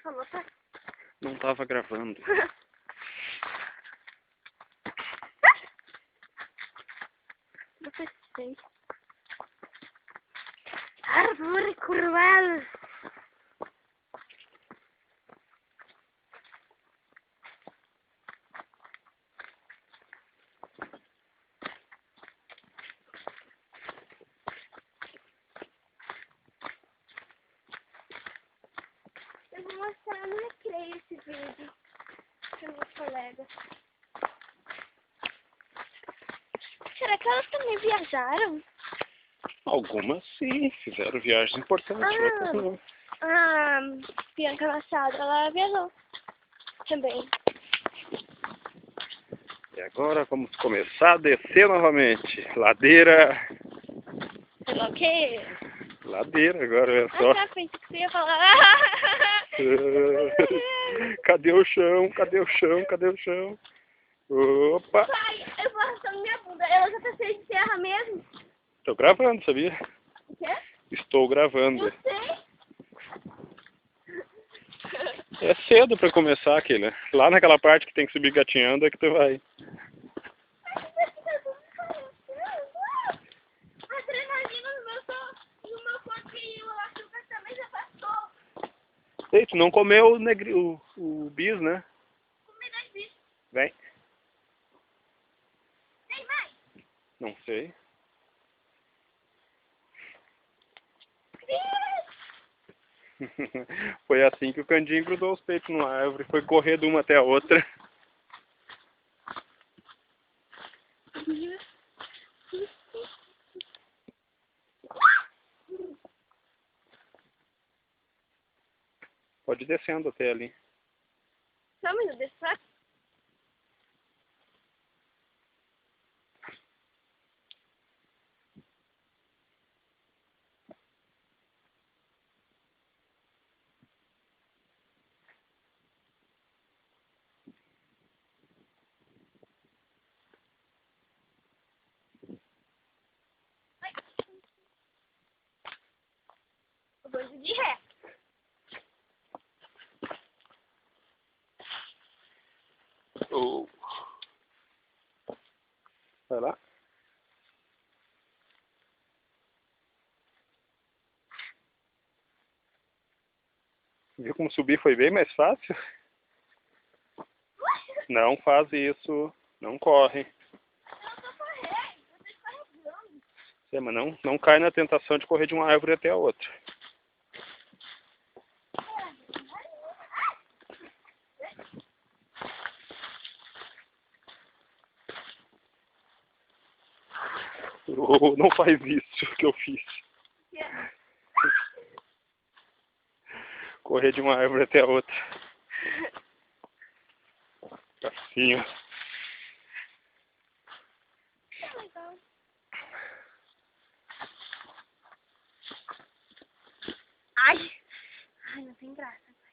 falou, tá? Não tava gravando. Eu pensei. Árvore cruel. Eu vou mostrar no recreio esse vídeo para meus colegas. Será que elas também viajaram? Algumas sim, fizeram viagens importantes, outras não. A Bianca Machado, ela viajou também. E agora vamos começar a descer novamente. Ladeira. Sei lá o quê? Ladeira, agora é só. Ah, pensei que você ia falar. Cadê o chão? Cadê o chão? Cadê o chão? Opa! Pai, eu vou arrastando minha bunda. Ela já tá cheia de terra mesmo. Estou gravando, sabia? O quê? Estou gravando. Eu sei. É cedo pra começar aqui, né? Lá naquela parte que tem que subir gatinhando é que tu vai. A adrenalina no meu corpo e o açúcar também já passou. Ei, tu não comeu o bis, né? Comi 2 bichos. Vem. Vem, vai. Não sei. Foi assim que o Candinho grudou os peitos numa árvore. Foi correr de uma até a outra. Pode ir descendo até ali. Só um minuto, deixa eu... Eu vou de ré. Oh. Vai lá. Viu como subir foi bem mais fácil? Não faz isso. Não corre. Eu tô correndo, eu tô escorregando. É, mas não cai na tentação de correr de uma árvore até a outra. Oh, não faz isso que eu fiz. Correr de uma árvore até a outra. Assim, ó. Ai, não tem graça, pai.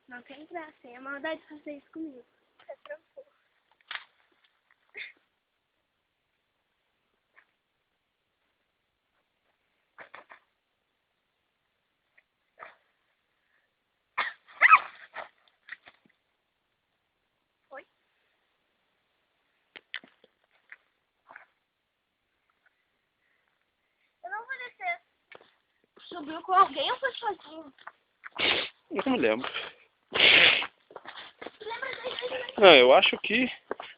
Não tem graça. É maldade fazer isso comigo. Você trancou. Oi? Eu não vou descer. Subiu com alguém ou foi sozinho? Não me lembro. Lembra daí? Não, eu acho que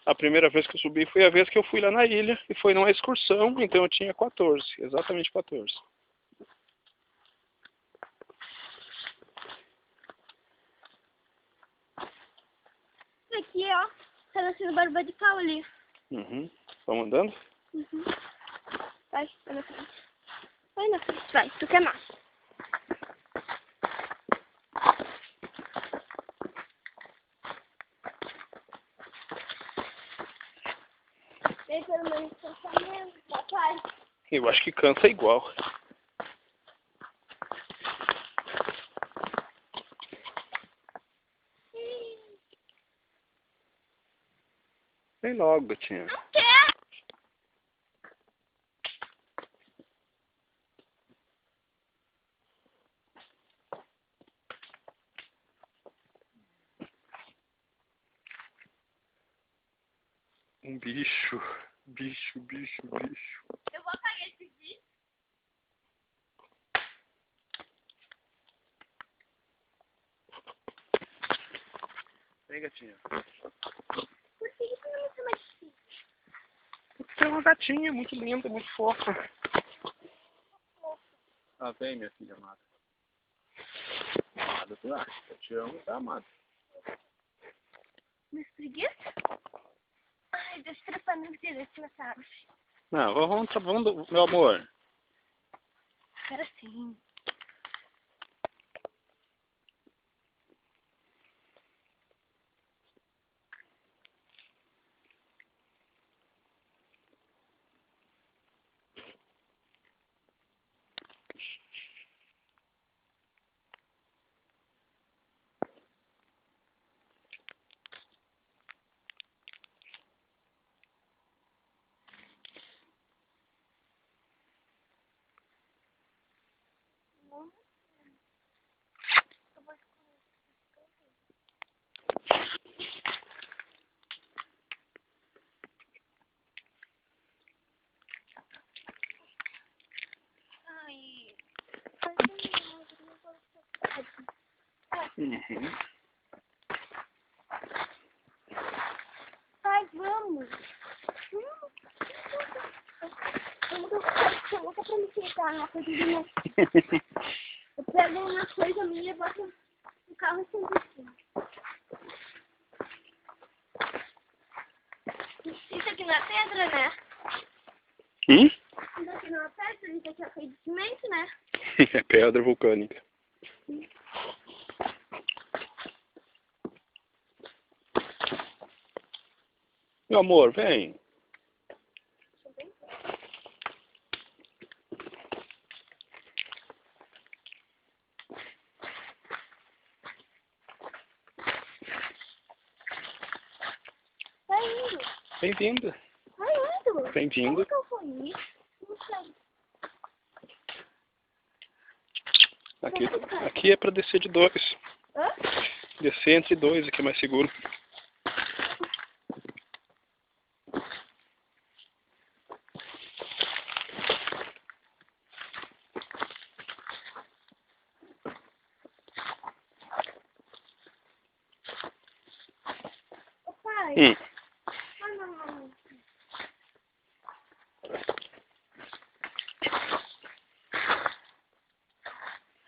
a primeira vez que eu subi foi a vez que eu fui lá na ilha. E foi numa excursão, então eu tinha 14. Exatamente 14. Aqui, ó. Tá nascendo barba de pau ali. Uhum. Vamos andando? Uhum. Vai na frente. Vai na frente, vai. Tu quer mais? Vem pelo meu pensamento, papai. Eu acho que cansa igual. Vem logo, gatinha. Não quer! Um bicho. Bicho. Eu vou apagar esse vídeo. Vem, gatinha. Por que isso não me chama de filho? Você é uma gatinha muito linda, muito fofa. Ah, vem, minha filha amada. Amada, tu acha? Eu te amo, tá, amada? Mas preguiça? Ai, deixa eu trepar no direito nessa árvore. Não, vamos, meu amor. Espera sim. Ai. Uhum. Ai, vamos. Eu nunca prometi a coisa de minha. Eu pego uma coisa minha e boto no carro e sento assim. Isso aqui não é pedra, né? Isso aqui não é pedra, isso aqui é feito de cimento, né? É pedra vulcânica. Meu amor, vem. Tá indo. Bem-vinda. Tá indo. Bem-vindo. Como que eu fui? Não sei. Aqui é pra descer de 2. Hã? Descer entre 2, aqui é mais seguro. Ô, pai. Ah, não.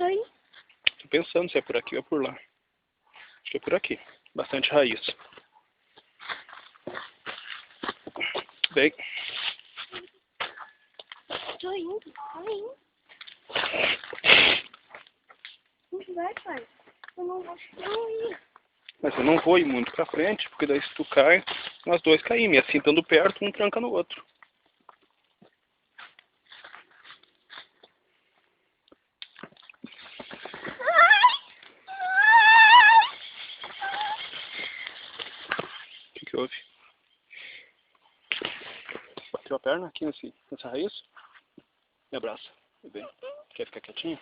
Oi? Tô pensando se é por aqui ou por lá. Acho que é por aqui. Bastante raiz. Vem. Tô indo. Tô indo. Não vai, pai. Eu não vou ir. Mas eu não vou ir muito pra frente, porque daí se tu cai, nós dois caímos. E assim, estando perto, um tranca no outro. O que houve? Bateu a perna aqui nessa raiz? Me abraça. Tudo bem? Quer ficar quietinho?